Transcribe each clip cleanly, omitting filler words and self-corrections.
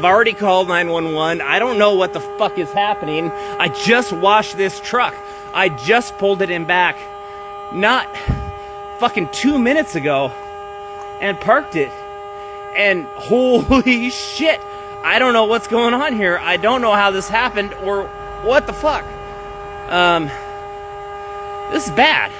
I've already called 911. I don't know what the fuck is happening. I just washed this truck. I just pulled it in back not fucking 2 minutes ago and parked it. And holy shit, I don't know what's going on here. I don't know how this happened or what the fuck. This is bad.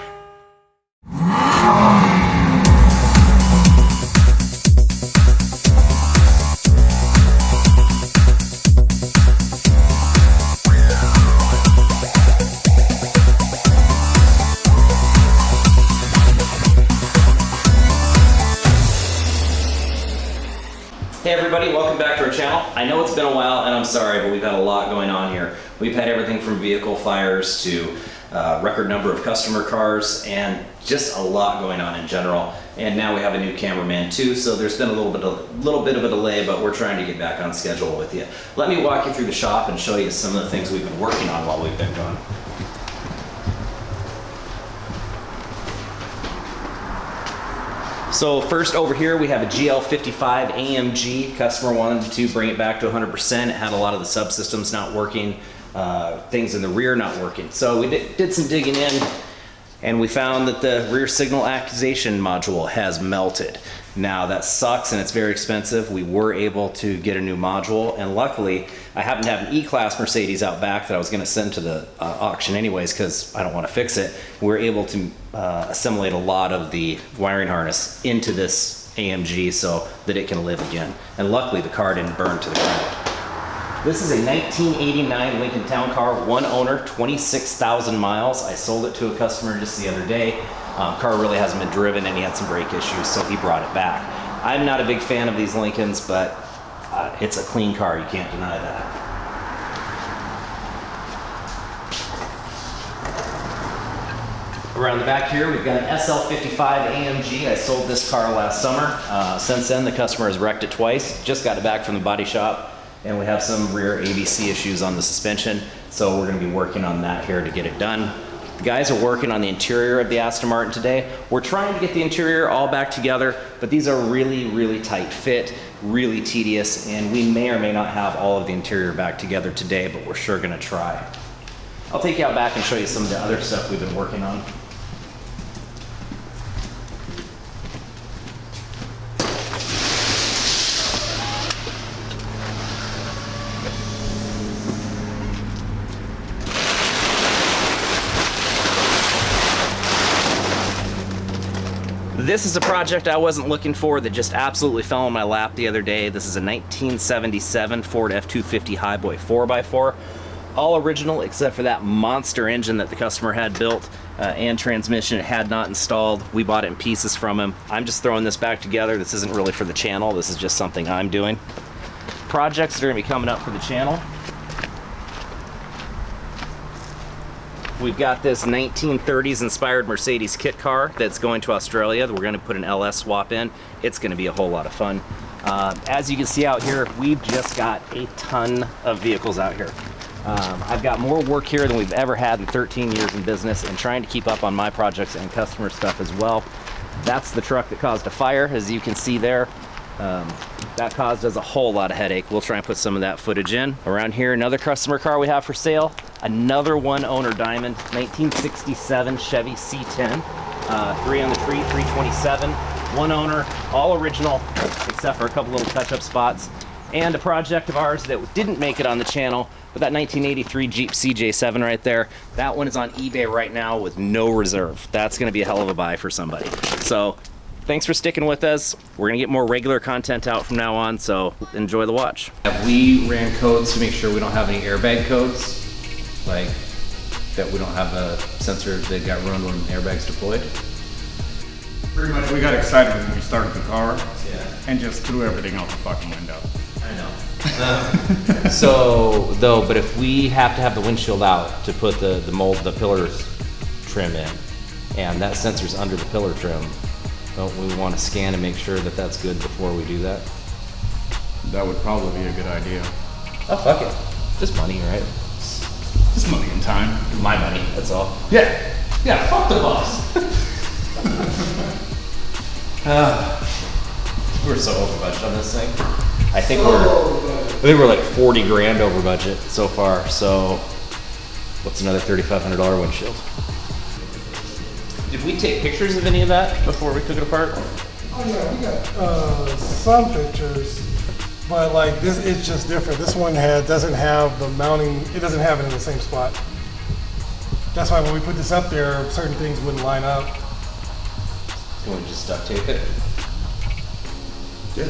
Hey everybody, welcome back to our channel. I know it's been a while and I'm sorry, but we've had a lot going on here. We've had everything from vehicle fires to record number of customer cars and just a lot going on in general. And now we have a new cameraman too, so there's been a little bit of a delay, but we're trying to get back on schedule with you. Let me walk you through the shop and show you some of the things we've been working on while we've been gone. So first over here we have a GL55 AMG. Customer wanted to bring it back to 100%. It had a lot of the subsystems not working, things in the rear not working. So we did some digging in and we found that the rear signal activation module has melted. Now that sucks and it's very expensive. We were able to get a new module and luckily I happen to have an E-Class Mercedes out back that I was going to send to the auction anyways because I don't want to fix it. We were able to assimilate a lot of the wiring harness into this AMG so that it can live again. And luckily the car didn't burn to the ground. This is a 1989 Lincoln Town Car, one owner, 26,000 miles. I sold it to a customer just the other day. Car really hasn't been driven and he had some brake issues, so he brought it back. I'm not a big fan of these Lincolns, but it's a clean car, you can't deny that. Around the back here, we've got an SL55 AMG. I sold this car last summer. Since then, the customer has wrecked it twice. Just got it back from the body shop. And we have some rear ABC issues on the suspension, so we're going to be working on that here to get it done. The guys are working on the interior of the Aston Martin today. We're trying to get the interior all back together, but these are really tight fit, really tedious, and we may or may not have all of the interior back together today, but we're sure going to try. I'll take you out back and show you some of the other stuff we've been working on. This is a project I wasn't looking for that just absolutely fell in my lap the other day. This is a 1977 Ford F-250 Highboy 4x4. All original except for that monster engine that the customer had built and transmission it had not installed. We bought it in pieces from him. I'm just throwing this back together. This isn't really for the channel. This is just something I'm doing. Projects that are going to be coming up for the channel. We've got this 1930s inspired Mercedes kit car that's going to Australia. We're going to put an LS swap in. It's going to be a whole lot of fun. As you can see out here, we've just got a ton of vehicles out here. I've got more work here than we've ever had in 13 years in business and trying to keep up on my projects and customer stuff as well. That's the truck that caused a fire, as you can see there. That caused us a whole lot of headache. We'll try and put some of that footage in. Around here, another customer car we have for sale. Another one owner diamond, 1967 Chevy C10. 3 on the tree, 327. One owner, all original, except for a couple little touch-up spots. And a project of ours that didn't make it on the channel, but that 1983 Jeep CJ7 right there, that one is on eBay right now with no reserve. That's gonna be a hell of a buy for somebody. So, thanks for sticking with us. We're gonna get more regular content out from now on, so enjoy the watch. We ran codes to make sure we don't have any airbag codes, like that we don't have a sensor that got ruined when airbags deployed. Pretty much we got excited when we started the car and just threw everything out the fucking window. I know. But if we have to have the windshield out to put the pillars trim in, and that sensor's under the pillar trim, don't we want to scan and make sure that that's good before we do that? That would probably be a good idea. Oh, fuck it. Just money, right? Just money and time. My money, that's all. Yeah. Yeah, fuck the boss. We're so overbudged on this thing. I think think we're like 40 grand over budget so far. So what's another $3,500 windshield? Did we take pictures of any of that before we took it apart? Oh yeah, we got some pictures, but like this, it's just different. This one doesn't have the mounting. It doesn't have it in the same spot. That's why when we put this up there, certain things wouldn't line up. Can we just duct tape it? Yeah.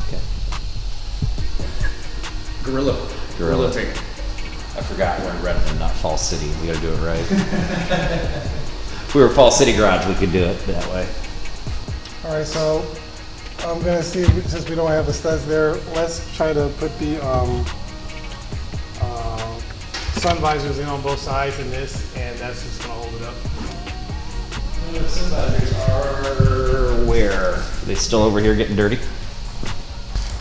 Okay. Gorilla tape. I forgot we're in Redmond, not Fall City. We gotta do it right. If we were Fall City Garage, we could do it that way. All right, so I'm gonna see, since we don't have the studs there, let's try to put the sun visors in on both sides in this, and that's just gonna hold it up. The sun visors are where? Are they still over here getting dirty?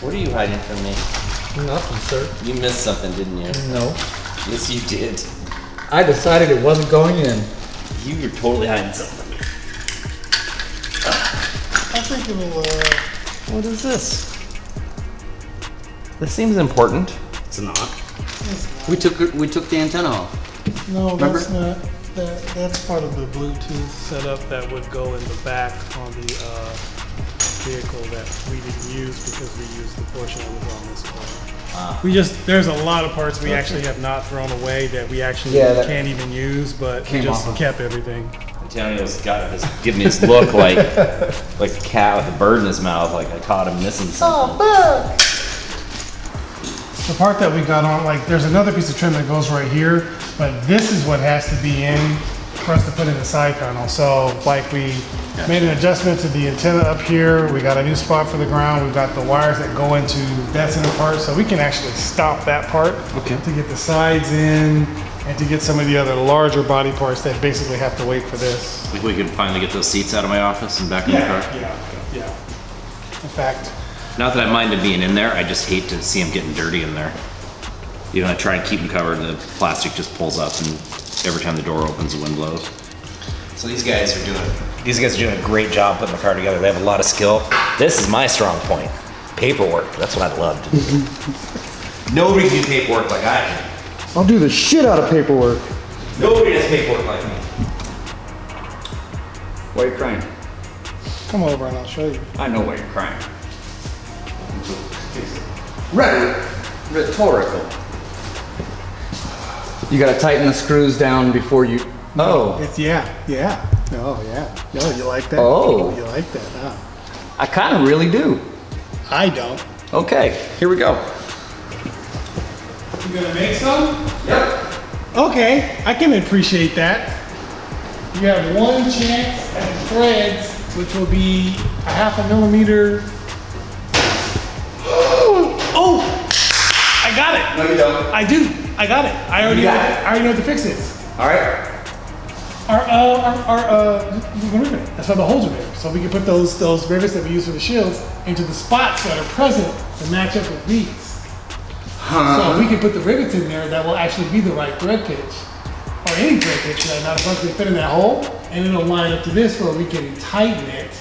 What are you hiding from me? Nothing, sir. You missed something, didn't you? No. Yes, you did. I decided it wasn't going in. You were totally hiding something from me. I think it'll, What is this? This seems important. It's not. We took the antenna off. no, Remember? that's not, that's part of the Bluetooth setup that would go in the back on the vehicle that we didn't use because we used the portion that was on this car. There's a lot of parts we actually have not thrown away that we actually can't even use, but we just kept everything. Antonio's giving me this look like a cat with a bird in his mouth, like I caught him missing something. The part that we got on, like, there's another piece of trim that goes right here, but this is what has to be in for us to put in the side panel. So, like, we made an adjustment to the antenna up here. We got a new spot for the ground. We've got the wires that go into that center part, so we can actually stop that part to get the sides in and to get some of the other larger body parts that basically have to wait for this. Think we can finally get those seats out of my office and back in the car? Yeah. In fact, Not that I mind them being in there, I just hate to see them getting dirty in there. You know, I try and keep them covered and the plastic just pulls up and every time the door opens, the wind blows. So these guys are doing a great job putting the car together. They have a lot of skill. This is my strong point. Paperwork, that's what I love to do. Nobody can do paperwork like I can. I'll do the shit out of paperwork. Nobody does paperwork like me. Why are you crying? Come over and I'll show you. I know why you're crying. Rhetorical. You gotta tighten the screws down before you. Oh. It's yeah. Oh yeah. No, you like that? Oh. You like that, huh? I kind of really do. I don't. Okay, here we go. You gonna make some? Yep. Okay, I can appreciate that. You have one chance at threads, which will be a 1/2 millimeter. Oh! I got it! No, you don't. I do. I got it. I already know what to fix this. All right. That's why the holes are there. So we can put those rivets that we use for the shields into the spots that are present to match up with these. So we can put the rivets in there that will actually be the right thread pitch. Or any thread pitch that not as long as they fit in that hole, and it'll line up to this where we can tighten it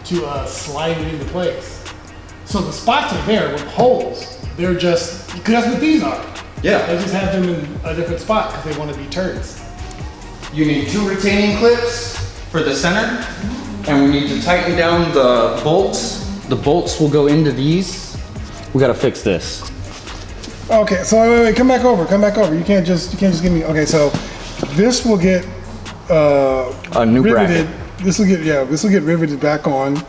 to slide it into place. So the spots are there with holes. They're just, because that's what these are. Yeah. They just have them in a different spot because they want to be turns. You need 2 retaining clips for the center, and we need to tighten down the bolts. The bolts will go into these. We gotta fix this. Okay, so wait, come back over. You can't just give me, okay, so this will get A new riveted. bracket. This will get riveted back on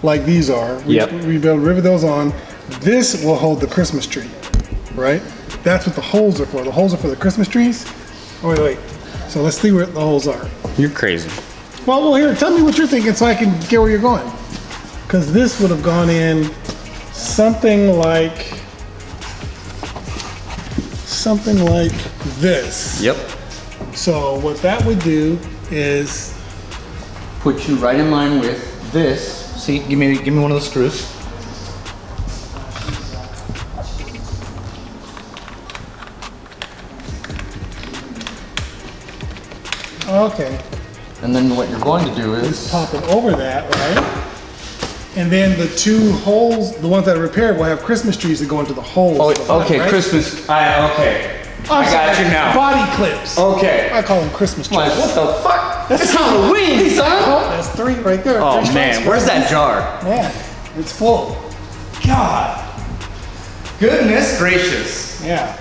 like these are. Yep. We build rivet those on. This will hold the Christmas tree, right? That's what the holes are for. The holes are for the Christmas trees. Oh, wait. So let's see where the holes are. You're crazy. Well, here, tell me what you're thinking so I can get where you're going. Because this would have gone in something like this. Yep. So what that would do is, Put you right in line with this. See, give me one of the screws. okay, And then what you're going to do is pop it over that, right? And then the 2 holes, the ones that are repaired, will have Christmas trees that go into the holes. Oh, at the bottom, okay, right? Christmas. Okay. I got you now. Body clips. Okay. I call them Christmas trees. Like, what the fuck? It's Halloween, son. Oh, that's 3 right there. Oh There's man, stripes, where's right? that jar? Man, it's full. God. Goodness gracious. Yeah.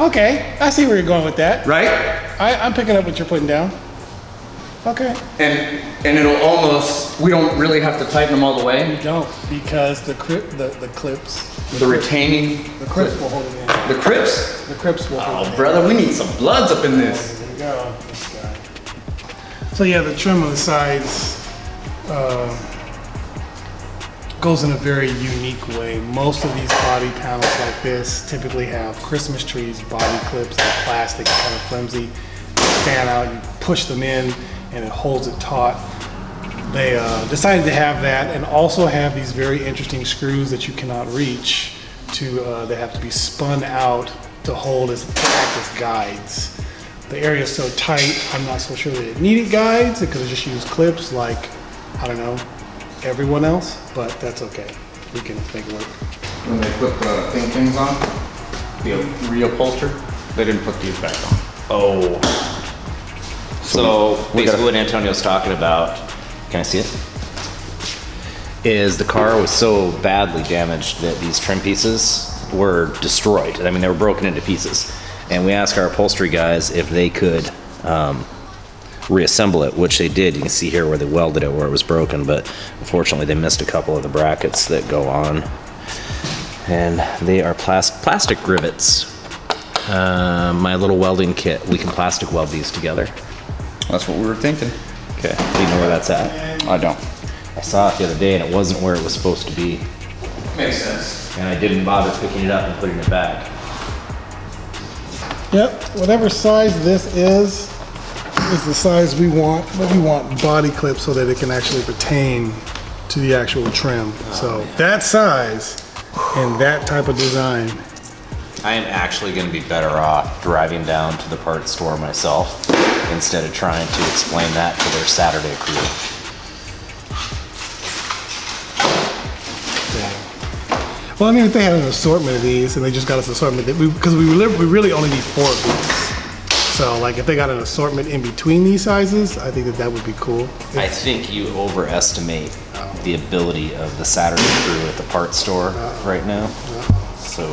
Okay, I see where you're going with that. Right? I'm picking up what you're putting down. Okay. And it'll almost, we don't really have to tighten them all the way. You don't, because the clips, The retaining, the clips will hold it in. the crips. The clips will hold it Oh in. brother, we need some bloods up in this. There we go. This guy. So yeah, the trim on the sides goes in a very unique way. Most of these body panels like this typically have Christmas trees, body clips, that plastic, kind of flimsy, fan out. You push them in, and it holds it taut. They decided to have that, and also have these very interesting screws that you cannot reach. They have to be spun out to hold to act as guides. The area is so tight, I'm not so sure that it needed guides. It could have just used clips like, I don't know, everyone else, but that's okay. We can make it work. When they put the pink things on, the reupholster, they didn't put these back on. Oh. So basically what Antonio's talking about, can I see it? Is the car was so badly damaged that these trim pieces were destroyed. I mean, they were broken into pieces. And we asked our upholstery guys if they could reassemble it, which they did. You can see here where they welded it where it was broken, but unfortunately they missed a couple of the brackets that go on. And they are plastic rivets. My little welding kit, we can plastic weld these together. That's what we were thinking. Okay, do you know where that's at? I don't. I saw it the other day and it wasn't where it was supposed to be. Makes sense. And I didn't bother picking it up and putting it back. Yep, whatever size this is the size we want, but we want body clips so that it can actually pertain to the actual trim. So that size and that type of design. I am actually going to be better off driving down to the parts store myself instead of trying to explain that to their Saturday crew. Well, I mean, if they had an assortment of these and they just got us an assortment, because we really only need 4 of these. So, like, if they got an assortment in between these sizes, I think that would be cool. I think you overestimate the ability of the Saturday crew at the parts store right now. So,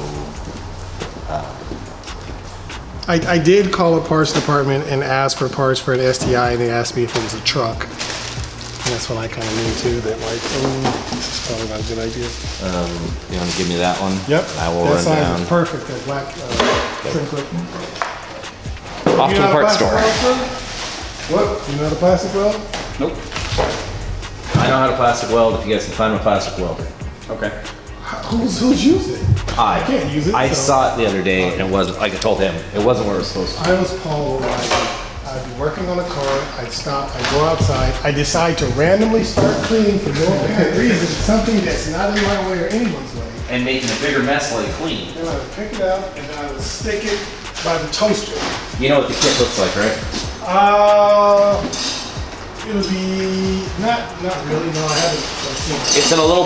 I did call a parts department and ask for parts for an STI, and they asked me if it was a truck. And that's when I kind of knew too that, like, this is probably not a good idea. you want to give me that one? Yep. I will that run size down. is perfect. That black trim clip. Off to the parts store. What? You know how to plastic weld? Nope. I know how to plastic weld if you guys can find my plastic welder. Okay. Who's used it? I can't use it. I so- saw it the other day and it wasn't, like I told him, it wasn't where it was supposed to be. I was Paul. I'd be working on a car. I'd stop. I'd go outside. I decide to randomly start cleaning for no apparent reason. Something that's not in my way or anyone's way. And making a bigger mess while you clean. Then I would pick it up and then I would stick it by the toaster. You know what the kit looks like, right? It would be not really. No, I haven't seen it. It's in a little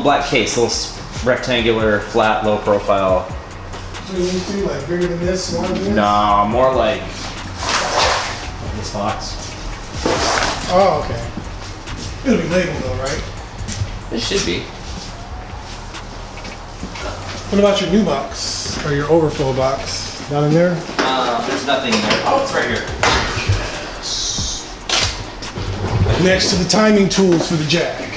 black case, a little rectangular, flat, low profile. Between these two, like bigger than this, smaller than this. No, more like this box. Oh, okay. It'll be labeled though, right? It should be. What about your new box or your overflow box? Not in there? There's nothing in there. Oh, it's right here. Next to the timing tools for the Jag.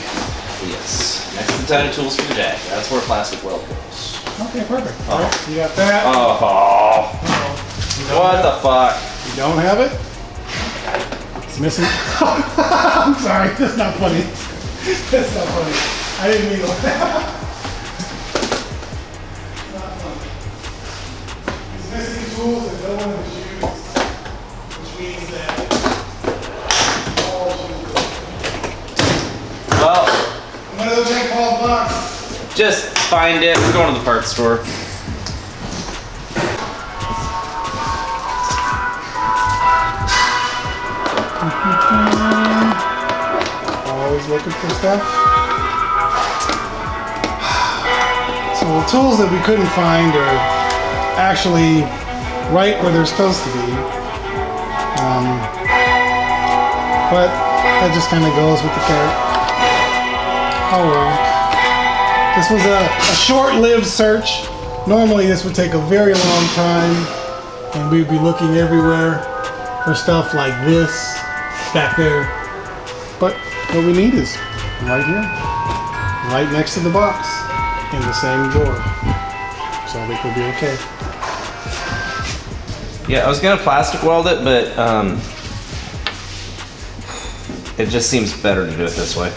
Yes. Next to the tiny tools for the Jag. That's where plastic weld goes. Okay, perfect. All right, you got that. Oh. What the fuck? You don't have it? It's missing. I'm sorry, that's not funny. That's not funny. I didn't mean that. Not funny. It's missing tools that no one has used, which means that all used. Well, I'm gonna go check Paul's box. just find it. We're going to the parts store. Oh looking for stuff. So the tools that we couldn't find are actually right where they're supposed to be. But that just kind of goes with the carrot. Oh well. This was a short-lived search. Normally this would take a very long time and we'd be looking everywhere for stuff like this back there. But what we need is right here, right next to the box, in the same drawer. So I think we'll be okay. Yeah, I was gonna plastic weld it, but it just seems better to do it this way.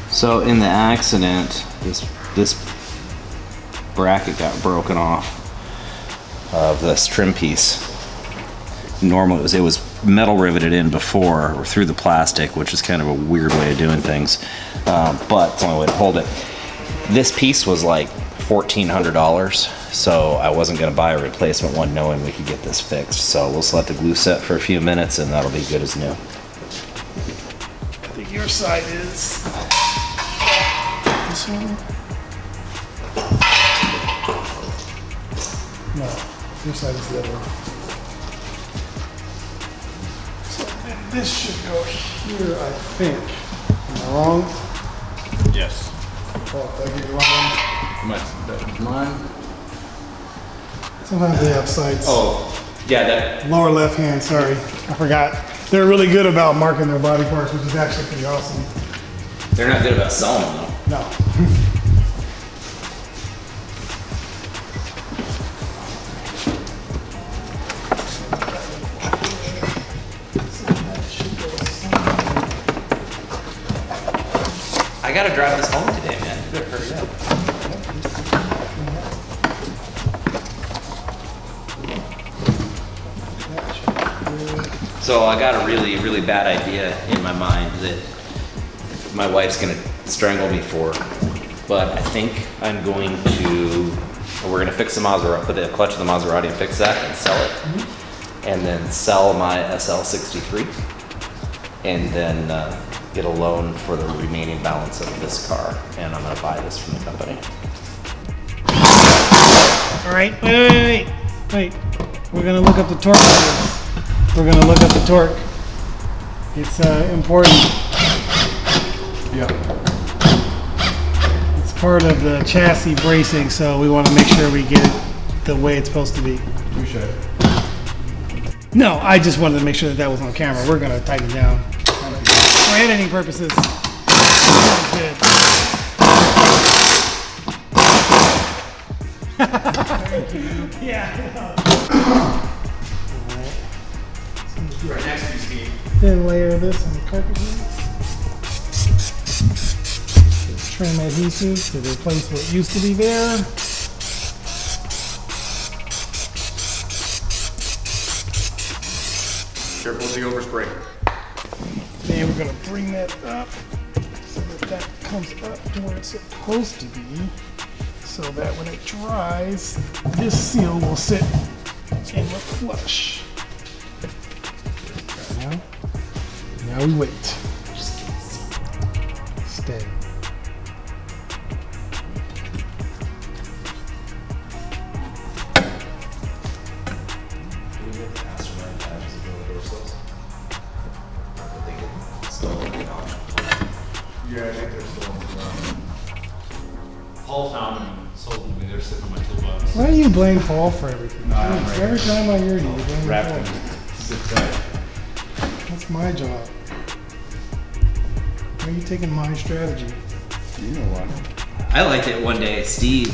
So in the accident, this bracket got broken off of this trim piece. Normally it was metal riveted in before or through the plastic, which is kind of a weird way of doing things, but it's the only way to hold it. This piece was like $1,400, so I wasn't going to buy a replacement one knowing we could get this fixed. So we'll just let the glue set for a few minutes and that'll be good as new. I think your side is this one. No, your side is the other one. So then this should go here, I think. Am I wrong? Yes. Oh, did I get the wrong one? Mine. Sometimes they have sites. Oh, yeah, that. Lower left hand, sorry. I forgot. They're really good about marking their body parts, which is actually pretty awesome. They're not good about selling them though. No. I gotta drive this home today, man. You better hurry up. So I got a really, really bad idea in my mind that my wife's gonna strangle me for, but I think I'm going to, we're gonna fix the Maserati, put the clutch of the Maserati and fix that and sell it. And then sell my SL63 and then get a loan for the remaining balance of this car. And I'm gonna buy this from the company. All right, wait. We're gonna look up the torque. We're gonna look up the torque. It's important. Yeah. It's part of the chassis bracing, so we want to make sure we get it the way it's supposed to be. Touche. No, I just wanted to make sure that that was on camera. We're gonna tighten it down for editing purposes. Sounds good. Thank you. Yeah. Right next to you, Steve. Thin layer of this on the carpet here. Trim adhesive to replace what used to be there. Careful with the overspray. Then we're gonna bring that up so that that comes up to where it's supposed to be, so that when it dries, this seal will sit and look flush. Now we wait. Stay. Yeah, I think they're still on the ground. Paul found them and sold them to me. They're sitting in my toolbox. Why do you blame Paul for everything? No, I'm right. Every time I hear you, you blame Wrap Paul. them. Sit tight. That's my job. Why are you taking my strategy? You know what? I liked it one day. Steve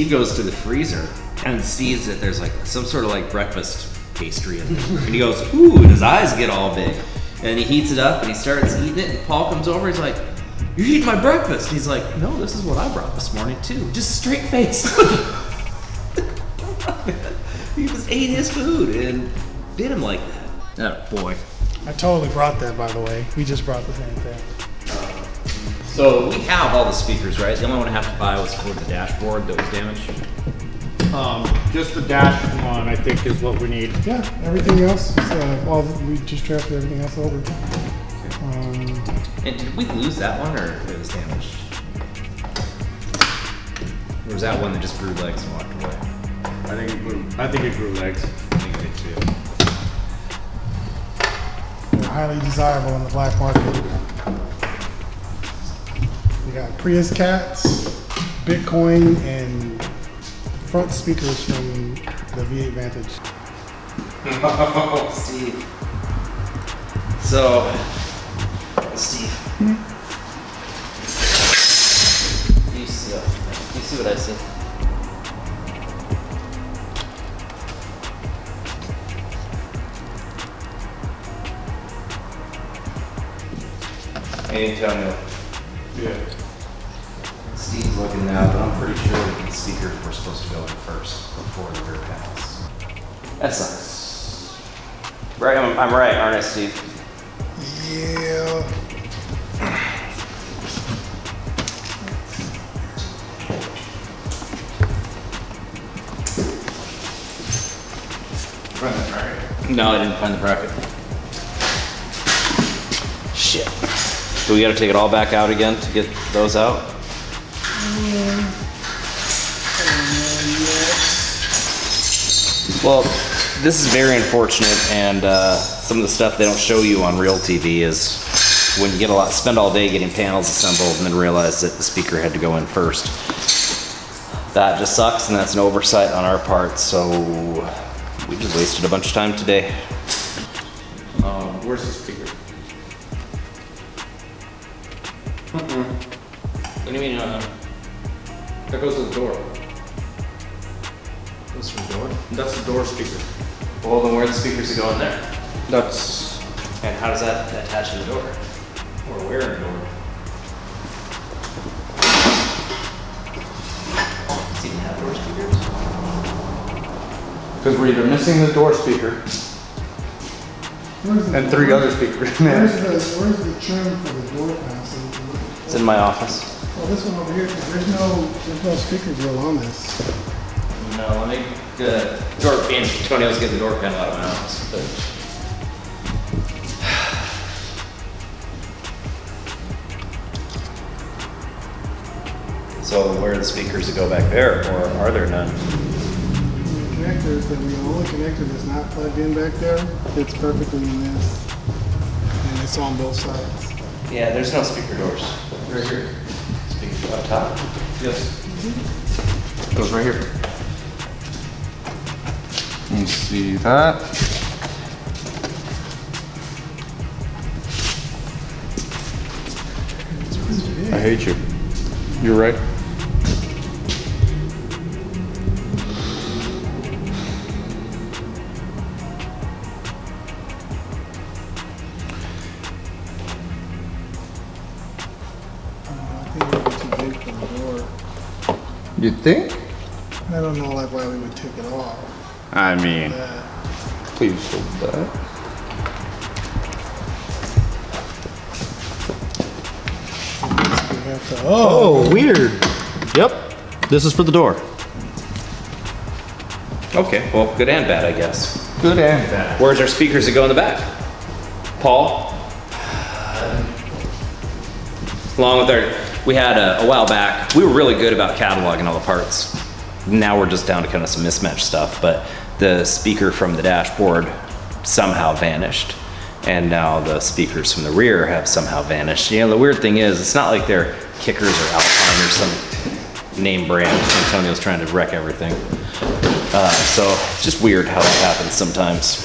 goes to the freezer and sees that there's like some sort of like breakfast pastry in there. And he goes, ooh, and his eyes get all big. And he heats it up and he starts eating it. And Paul comes over, he's like, you're eating my breakfast. And he's like, no, this is what I brought this morning too. Just straight face. He just ate his food and did him like that. Oh boy. I totally brought that, by the way. We just brought the same thing. So we have all the speakers, right? The only one I have to buy was for the dashboard that was damaged. Just the dash one, I think, is what we need. Yeah, everything else, we just drafted everything else over. And did we lose that one, or it was damaged? Or was that one that just grew legs and walked away? I think it grew legs. I think it did too. They're highly desirable in the black market. We got Prius cats, Bitcoin, and front speakers from the V8 Vantage. Oh, Steve. So, Steve. You see what I see? Hey, Antonio. Yeah. Steve's looking now, but I'm pretty sure that these speakers were supposed to go in first before the rear panels. That sucks. Right, I'm right, aren't I, Steve? Yeah. No, I didn't find the bracket. Shit. So we gotta take it all back out again to get those out? Well, this is very unfortunate, and some of the stuff they don't show you on real TV is when you spend all day getting panels assembled and then realize that the speaker had to go in first. That just sucks, and that's an oversight on our part, so we just wasted a bunch of time today. Where's the speaker? What do you mean? That goes to the door. Goes from the door? That's the door speaker. Well, then where are the speakers that go in there? That's And how does that attach to the door? Or where in the door? Does it even have door speakers? Because we're either missing the door speaker and 3 other speakers. Where's the trim for the door panel? So we can look at- It's in my office. Well, this one over here, 'cause there's no speaker grill on this. No, let me the door panel. Antonio's getting the door panel out of my office. But so where are the speakers that go back there, or are there none? The connectors, the only connector that's not plugged in back there fits perfectly in this. And it's on both sides. Yeah, there's no speaker doors. right here. Speakers up top. Yes. Goes right here. You see that? I hate you. You're right. I think it would be too big for the door. You think? I don't know like why we would take it off. I mean, That. please hold that. We have to, oh, Weird. Yep. This is for the door. Okay, well, good and bad, I guess. Good and bad. Where's our speakers that go in the back? Paul? Along with we had a while back, we were really good about cataloging all the parts. Now we're just down to kind of some mismatched stuff, but the speaker from the dashboard somehow vanished. And now the speakers from the rear have somehow vanished. You know, the weird thing is, it's not like they're Kickers or Alpine or some name brand. Antonio's trying to wreck everything. So it's just weird how that happens sometimes.